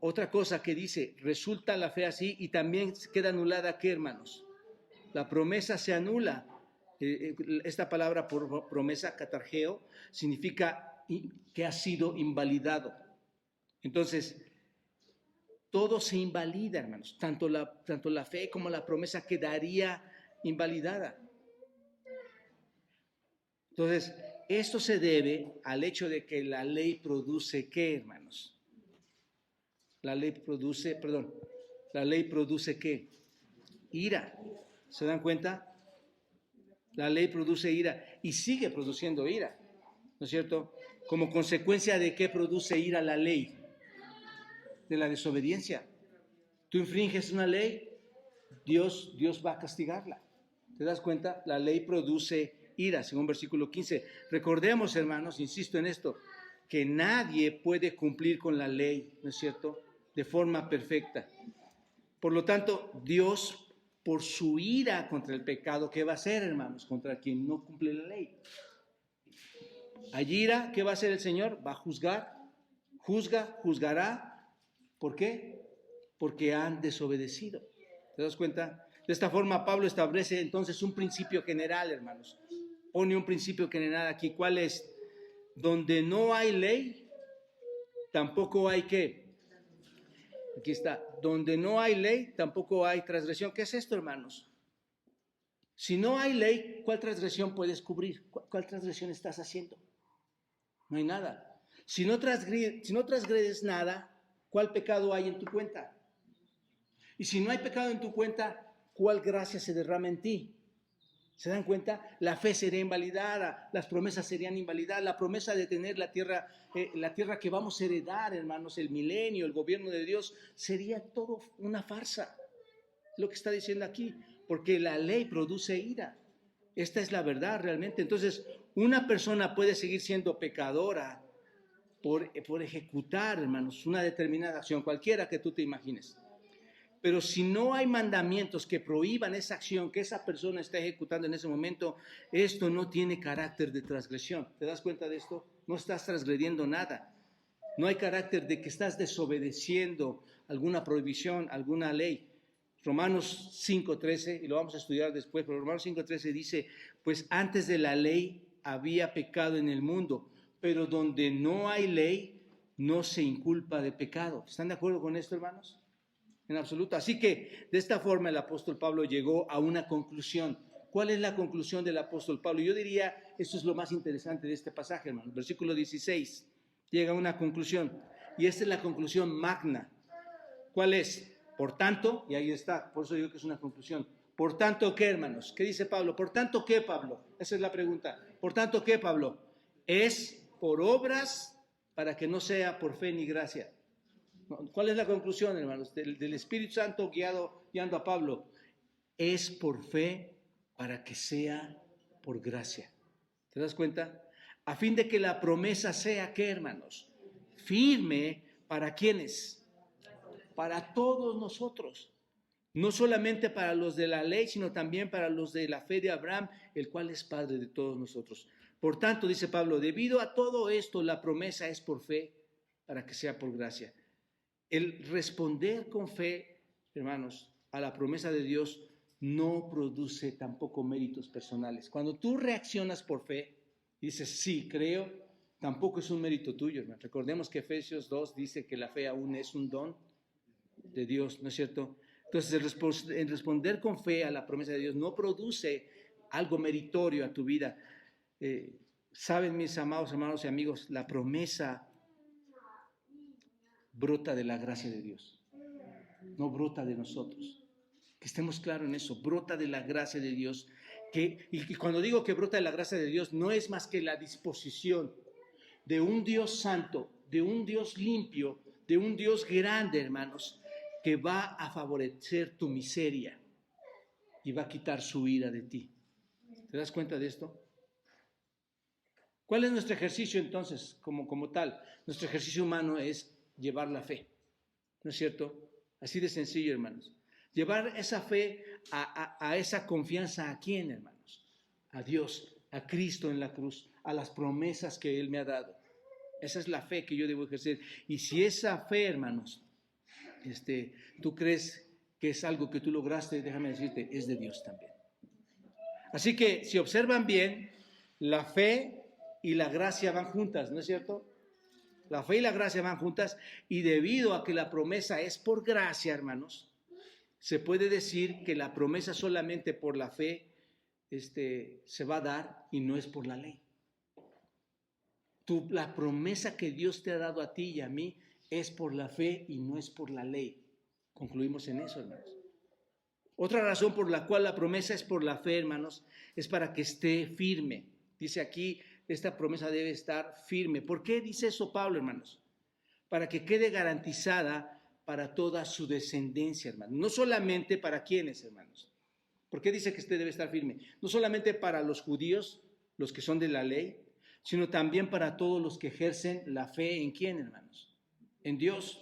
Otra cosa que dice, resulta la fe así y también queda anulada, ¿qué, hermanos? La promesa se anula. Esta palabra por promesa, catargeo, significa que ha sido invalidado. Entonces, todo se invalida, hermanos. Tanto la fe como la promesa quedaría invalidada. Entonces, esto se debe al hecho de que la ley produce ¿qué, hermanos? La ley produce ¿qué? Ira. ¿Se dan cuenta? La ley produce ira y sigue produciendo ira, ¿no es cierto? Como consecuencia de qué produce ira la ley, de la desobediencia. Tú infringes una ley, Dios va a castigarla. ¿Te das cuenta? La ley produce ira, según versículo 15. Recordemos, hermanos, insisto en esto, que nadie puede cumplir con la ley, ¿no es cierto?, de forma perfecta. Por lo tanto, Dios, por su ira contra el pecado, ¿qué va a hacer, hermanos? Contra quien no cumple la ley. Hay ira, ¿qué va a hacer el Señor? Va a juzgar, juzgará. ¿Por qué? Porque han desobedecido. ¿Te das cuenta? De esta forma, Pablo establece entonces un principio general, hermanos. Pone un principio general aquí. ¿Cuál es? Donde no hay ley, tampoco hay ¿qué? Aquí está. Donde no hay ley, tampoco hay transgresión. ¿Qué es esto, hermanos? Si no hay ley, ¿cuál transgresión puedes cubrir? ¿Cuál transgresión estás haciendo? No hay nada. Si no transgredes nada, ¿cuál pecado hay en tu cuenta? Y si no hay pecado en tu cuenta, ¿cuál gracia se derrama en ti? ¿Se dan cuenta? La fe sería invalidada, las promesas serían invalidadas, la promesa de tener la tierra que vamos a heredar, hermanos, el milenio, el gobierno de Dios, sería todo una farsa. Lo que está diciendo aquí, porque la ley produce ira. Esta es la verdad realmente. Entonces, una persona puede seguir siendo pecadora por ejecutar, hermanos, una determinada acción, cualquiera que tú te imagines. Pero si no hay mandamientos que prohíban esa acción que esa persona está ejecutando en ese momento, esto no tiene carácter de transgresión. ¿Te das cuenta de esto? No estás transgrediendo nada. No hay carácter de que estás desobedeciendo alguna prohibición, alguna ley. Romanos 5:13, y lo vamos a estudiar después, pero Romanos 5:13 dice, pues antes de la ley había pecado en el mundo, pero donde no hay ley, no se inculpa de pecado. ¿Están de acuerdo con esto, hermanos? En absoluto. Así que de esta forma el apóstol Pablo llegó a una conclusión. ¿Cuál es la conclusión del apóstol Pablo? Yo diría, esto es lo más interesante de este pasaje, hermanos. Versículo 16, llega a una conclusión. Y esta es la conclusión magna. ¿Cuál es? Por tanto, y ahí está, por eso digo que es una conclusión. Por tanto, ¿qué, hermanos? ¿Qué dice Pablo? Por tanto, ¿qué, Pablo? Esa es la pregunta. Por tanto, ¿qué, Pablo? Es por obras para que no sea por fe ni gracia. ¿Cuál es la conclusión, hermanos? Del Espíritu Santo guiando a Pablo. Es por fe para que sea por gracia. ¿Te das cuenta? A fin de que la promesa sea, ¿qué, hermanos? Firme para ¿quiénes? Para todos nosotros. No solamente para los de la ley, sino también para los de la fe de Abraham, el cual es Padre de todos nosotros. Por tanto, dice Pablo, debido a todo esto, la promesa es por fe para que sea por gracia. El responder con fe, hermanos, a la promesa de Dios no produce tampoco méritos personales. Cuando tú reaccionas por fe, dices, sí, creo, tampoco es un mérito tuyo, hermano. Recordemos que Efesios 2 dice que la fe aún es un don de Dios, ¿no es cierto? Entonces, el responder con fe a la promesa de Dios no produce algo meritorio a tu vida. Saben, mis amados hermanos y amigos, la promesa brota de la gracia de Dios, no brota de nosotros. Que estemos claros en eso, brota de la gracia de Dios. Y cuando digo que brota de la gracia de Dios, no es más que la disposición de un Dios santo, de un Dios limpio, de un Dios grande, hermanos, que va a favorecer tu miseria y va a quitar su ira de ti. ¿Te das cuenta de esto? ¿Cuál es nuestro ejercicio entonces como tal? Nuestro ejercicio humano es llevar la fe, ¿no es cierto? Así de sencillo, hermanos. Llevar esa fe a esa confianza, ¿a quién, hermanos? A Dios, a Cristo en la cruz, a las promesas que Él me ha dado. Esa es la fe que yo debo ejercer. Y si esa fe, hermanos, tú crees que es algo que tú lograste, déjame decirte, es de Dios también. Así que si observan bien, la fe y la gracia van juntas, ¿no es cierto? La fe y la gracia van juntas, y debido a que la promesa es por gracia, hermanos, se puede decir que la promesa solamente por la fe se va a dar y no es por la ley. La promesa que Dios te ha dado a ti y a mí es por la fe y no es por la ley. Concluimos en eso, hermanos. Otra razón por la cual la promesa es por la fe, hermanos, es para que esté firme. Dice aquí, esta promesa debe estar firme. ¿Por qué dice eso Pablo, hermanos? Para que quede garantizada para toda su descendencia, hermanos. No solamente para quienes, hermanos. ¿Por qué dice que debe estar firme? No solamente para los judíos, los que son de la ley, sino también para todos los que ejercen la fe. ¿En quién, hermanos? En Dios.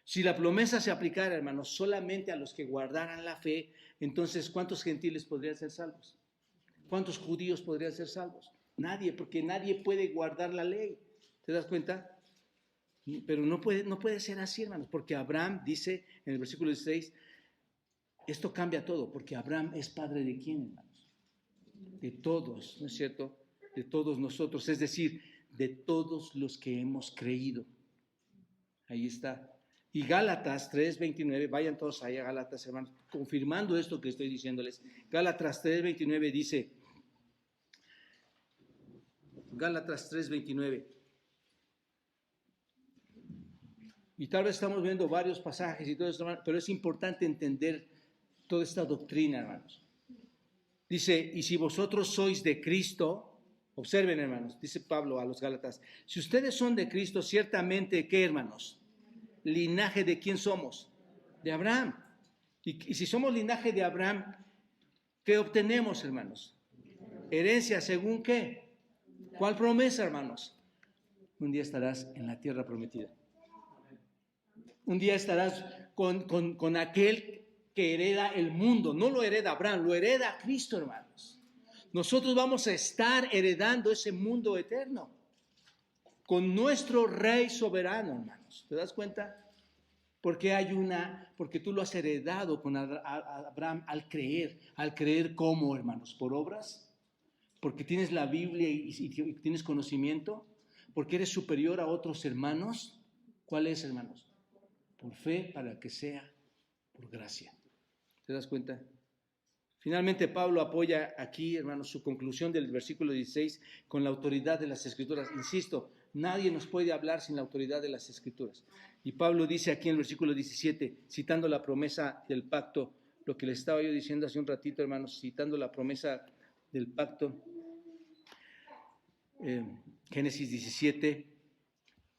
Si la promesa se aplicara, hermanos, solamente a los que guardaran la fe, entonces, ¿cuántos gentiles podrían ser salvos? ¿Cuántos judíos podrían ser salvos? Nadie, porque nadie puede guardar la ley. ¿Te das cuenta? Pero no puede ser así, hermanos, porque Abraham dice en el versículo 16, esto cambia todo, porque Abraham es padre de quién, hermanos? De todos, ¿no es cierto? De todos nosotros, es decir, de todos los que hemos creído. Ahí está. Y Gálatas 3:29, vayan todos ahí a Gálatas, hermanos, confirmando esto que estoy diciéndoles. Gálatas 3:29 dice, Gálatas 3:29. Y tal vez estamos viendo varios pasajes y todo esto, pero es importante entender toda esta doctrina, hermanos. Dice, y si vosotros sois de Cristo, observen, hermanos, dice Pablo a los Gálatas, si ustedes son de Cristo, ciertamente, ¿qué, hermanos? ¿Linaje de quién somos? De Abraham. Y si somos linaje de Abraham, ¿qué obtenemos, hermanos? Herencia, ¿según qué? ¿Cuál promesa, hermanos? Un día estarás en la tierra prometida. Un día estarás con aquel que hereda el mundo. No lo hereda Abraham, lo hereda Cristo, hermanos. Nosotros vamos a estar heredando ese mundo eterno con nuestro Rey soberano, hermanos. ¿Te das cuenta? Porque tú lo has heredado con Abraham al creer ¿cómo, hermanos? ¿Por obras? Porque tienes la Biblia y tienes conocimiento, porque eres superior a otros hermanos. ¿Cuál es, hermanos? Por fe, para que sea por gracia. ¿Te das cuenta? Finalmente, Pablo apoya aquí, hermanos, su conclusión del versículo 16 con la autoridad de las Escrituras. Insisto, nadie nos puede hablar sin la autoridad de las Escrituras. Y Pablo dice aquí en el versículo 17, citando la promesa del pacto, lo que le estaba yo diciendo hace un ratito, hermanos, citando la promesa del pacto, Génesis 17,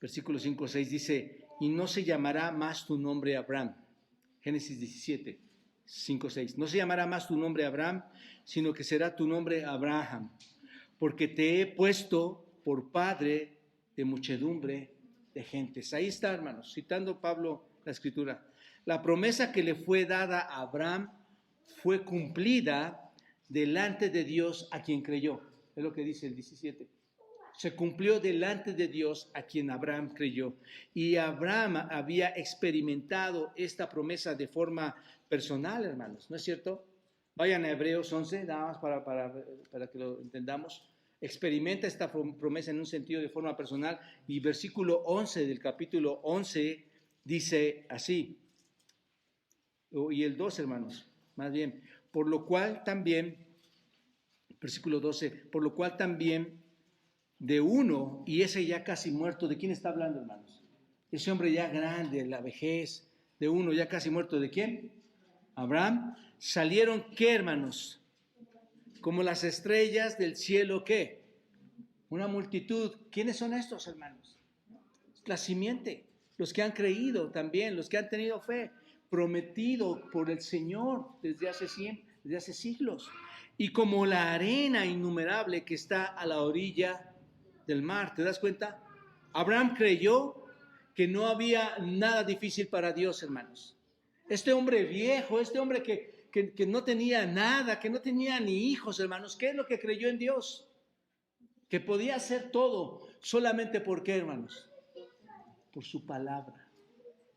versículo 5-6 dice, y no se llamará más tu nombre Abraham. Génesis 17, 5-6. No se llamará más tu nombre Abraham, sino que será tu nombre Abraham, porque te he puesto por padre de muchedumbre de gentes. Ahí está, hermanos, citando Pablo la Escritura. La promesa que le fue dada a Abraham fue cumplida delante de Dios a quien creyó. Es lo que dice el 17. Se cumplió delante de Dios a quien Abraham creyó. Y Abraham había experimentado esta promesa de forma personal, hermanos, ¿no es cierto? Vayan a Hebreos 11, nada más para que lo entendamos. Experimenta esta promesa en un sentido de forma personal. Y versículo 11 del capítulo 11 dice así, y el 12, hermanos, más bien, por lo cual también, versículo 12, por lo cual también de uno, y ese ya casi muerto, ¿de quién está hablando, hermanos? Ese hombre ya grande, la vejez, de uno ya casi muerto, ¿de quién? Abraham. Salieron, ¿qué, hermanos? Como las estrellas del cielo, ¿qué? Una multitud. ¿Quiénes son estos, hermanos? La simiente, los que han creído también, los que han tenido fe, prometido por el Señor desde hace siglos. Y como la arena innumerable que está a la orilla del mar, ¿te das cuenta? Abraham creyó que no había nada difícil para Dios, hermanos. Este hombre viejo, este hombre que no tenía nada, que no tenía ni hijos, hermanos, ¿qué es lo que creyó en Dios? Que podía hacer todo, solamente ¿por qué, hermanos? Por su palabra,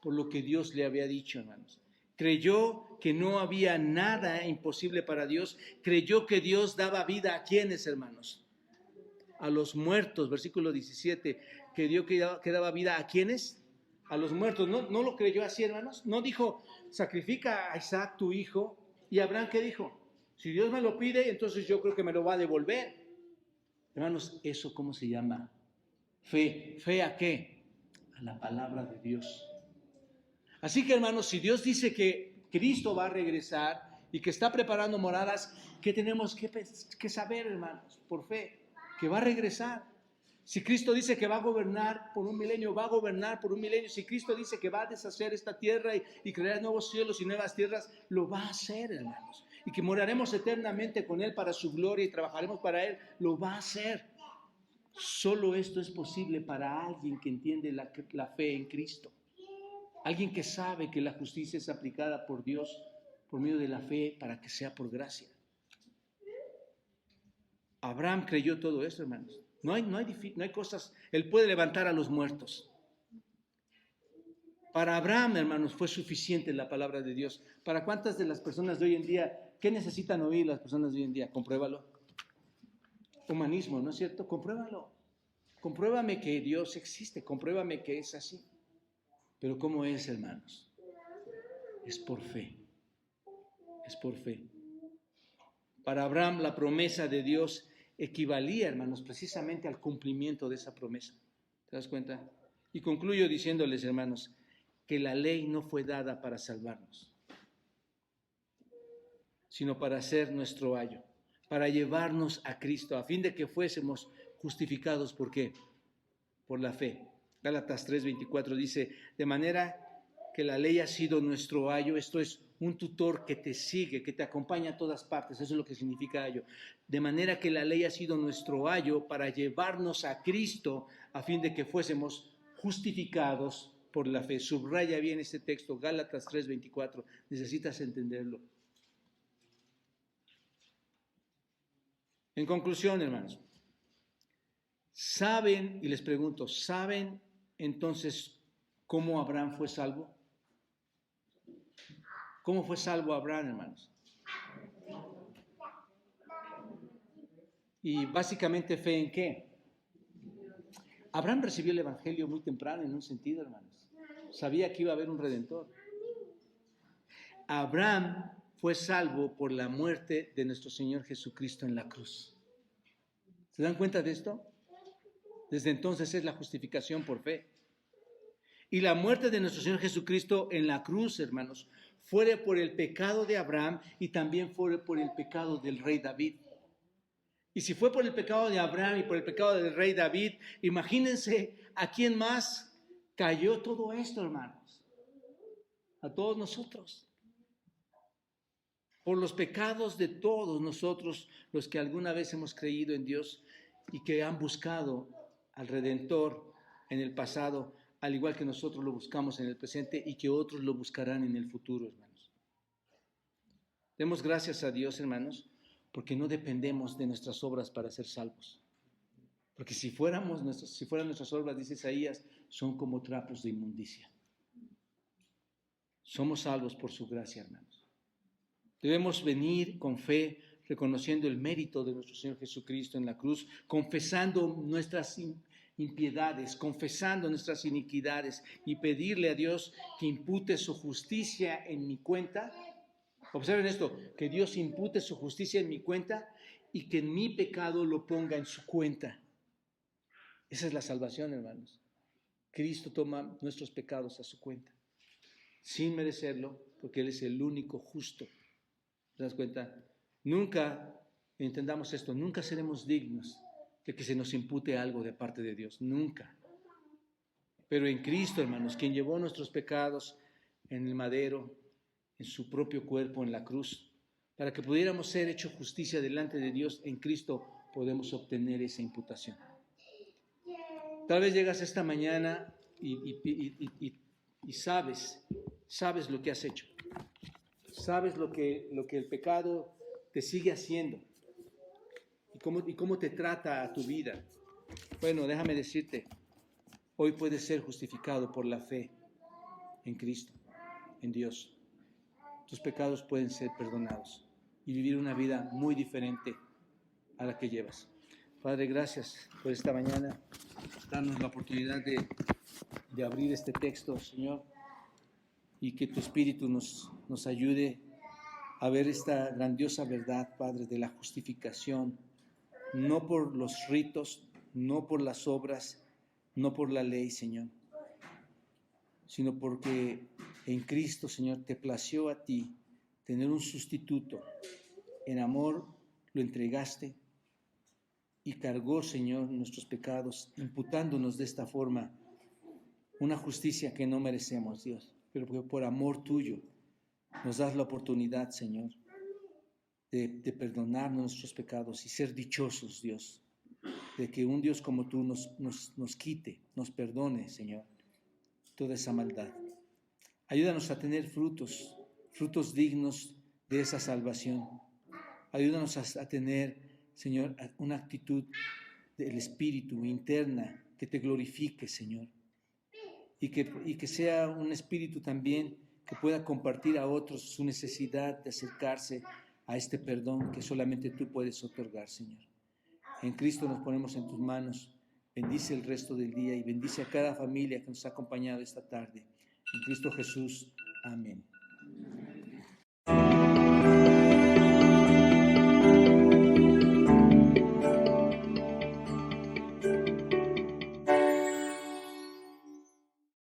por lo que Dios le había dicho, hermanos. Creyó que no había nada imposible para Dios, creyó que Dios daba vida a ¿quiénes, hermanos? A los muertos, versículo 17, que Dios que daba vida a ¿quiénes? A los muertos. ¿No lo creyó así, hermanos? No dijo, sacrifica a Isaac tu hijo. ¿Y Abraham qué dijo? Si Dios me lo pide, entonces yo creo que me lo va a devolver. Hermanos, ¿eso cómo se llama? Fe. ¿Fe a qué? A la palabra de Dios. Así que, hermanos, si Dios dice que Cristo va a regresar y que está preparando moradas, ¿qué tenemos que saber, hermanos? Por fe, que va a regresar. Si Cristo dice que va a gobernar por un milenio, va a gobernar por un milenio. Si Cristo dice que va a deshacer esta tierra y crear nuevos cielos y nuevas tierras, lo va a hacer, hermanos. y que moraremos eternamente con Él para su gloria y trabajaremos para Él, lo va a hacer. Solo esto es posible para alguien que entiende la fe en Cristo. Alguien que sabe que la justicia es aplicada por Dios por medio de la fe para que sea por gracia. Abraham creyó todo esto, hermanos. No hay cosas. Él puede levantar a los muertos. Para Abraham, hermanos, fue suficiente la palabra de Dios. ¿Para cuántas de las personas de hoy en día, qué necesitan oír las personas de hoy en día? Compruébalo. Humanismo, ¿no es cierto? Compruébalo. Compruébame que Dios existe. Compruébame que es así. Pero ¿cómo es, hermanos? Es por fe. Es por fe. Para Abraham, la promesa de Dios equivalía, hermanos, precisamente al cumplimiento de esa promesa. ¿Te das cuenta? Y concluyo diciéndoles, hermanos, que la ley no fue dada para salvarnos, sino para ser nuestro ayo, para llevarnos a Cristo, a fin de que fuésemos justificados. ¿Por qué? Por la fe. Gálatas 3:24 dice, de manera que la ley ha sido nuestro ayo, esto es un tutor que te sigue, que te acompaña a todas partes, eso es lo que significa ayo. De manera que la ley ha sido nuestro ayo para llevarnos a Cristo, a fin de que fuésemos justificados por la fe. Subraya bien este texto, Gálatas 3:24, necesitas entenderlo. En conclusión, hermanos, ¿saben, y les pregunto, ¿saben entonces cómo Abraham fue salvo? ¿Cómo fue salvo Abraham, hermanos? Y básicamente, ¿fe en qué? Abraham recibió el evangelio muy temprano, en un sentido, hermanos. Sabía que iba a haber un redentor. Abraham fue salvo por la muerte de nuestro Señor Jesucristo en la cruz. ¿Se dan cuenta de esto? Desde entonces es la justificación por fe. Y la muerte de nuestro Señor Jesucristo en la cruz, hermanos, fue por el pecado de Abraham y también fue por el pecado del rey David. Y si fue por el pecado de Abraham y por el pecado del rey David, imagínense a quién más cayó todo esto, hermanos. A todos nosotros. Por los pecados de todos nosotros, los que alguna vez hemos creído en Dios y que han buscado al Redentor en el pasado, al igual que nosotros lo buscamos en el presente y que otros lo buscarán en el futuro, hermanos. Demos gracias a Dios, hermanos, porque no dependemos de nuestras obras para ser salvos. Porque si fueran nuestras obras, dice Isaías, son como trapos de inmundicia. Somos salvos por su gracia, hermanos. Debemos venir con fe, reconociendo el mérito de nuestro Señor Jesucristo en la cruz, confesando nuestras impiedades, confesando nuestras iniquidades y pedirle a Dios que impute su justicia en mi cuenta. Observen esto, que Dios impute su justicia en mi cuenta y que mi pecado lo ponga en su cuenta. Esa es la salvación, hermanos. Cristo toma nuestros pecados a su cuenta, sin merecerlo, porque Él es el único justo. ¿Te das cuenta? Nunca, entendamos esto, nunca seremos dignos de que se nos impute algo de parte de Dios, nunca. Pero en Cristo, hermanos, quien llevó nuestros pecados en el madero, en su propio cuerpo, en la cruz, para que pudiéramos ser hechos justicia delante de Dios, en Cristo podemos obtener esa imputación. Tal vez llegas esta mañana y sabes lo que has hecho. Sabes lo que el pecado te sigue haciendo y cómo te trata a tu vida. Bueno, déjame decirte, hoy puedes ser justificado por la fe en Cristo, en Dios. Tus pecados pueden ser perdonados y vivir una vida muy diferente a la que llevas. Padre, gracias por esta mañana, darnos la oportunidad de abrir este texto, Señor, y que tu Espíritu nos ayude a ver esta grandiosa verdad, Padre, de la justificación, no por los ritos, no por las obras, no por la ley, Señor, sino porque en Cristo, Señor, te plació a ti tener un sustituto. En amor lo entregaste y cargó, Señor, nuestros pecados, imputándonos de esta forma una justicia que no merecemos, Dios, pero que por amor tuyo nos das la oportunidad, Señor, de perdonarnos nuestros pecados y ser dichosos, Dios, de que un Dios como tú nos quite, nos perdone, Señor, toda esa maldad. Ayúdanos a tener frutos dignos de esa salvación. Ayúdanos a tener, Señor, una actitud del Espíritu interna que te glorifique, Señor, y que sea un espíritu también que pueda compartir a otros su necesidad de acercarse a este perdón que solamente tú puedes otorgar, Señor. En Cristo nos ponemos en tus manos. Bendice el resto del día y bendice a cada familia que nos ha acompañado esta tarde. En Cristo Jesús. Amén.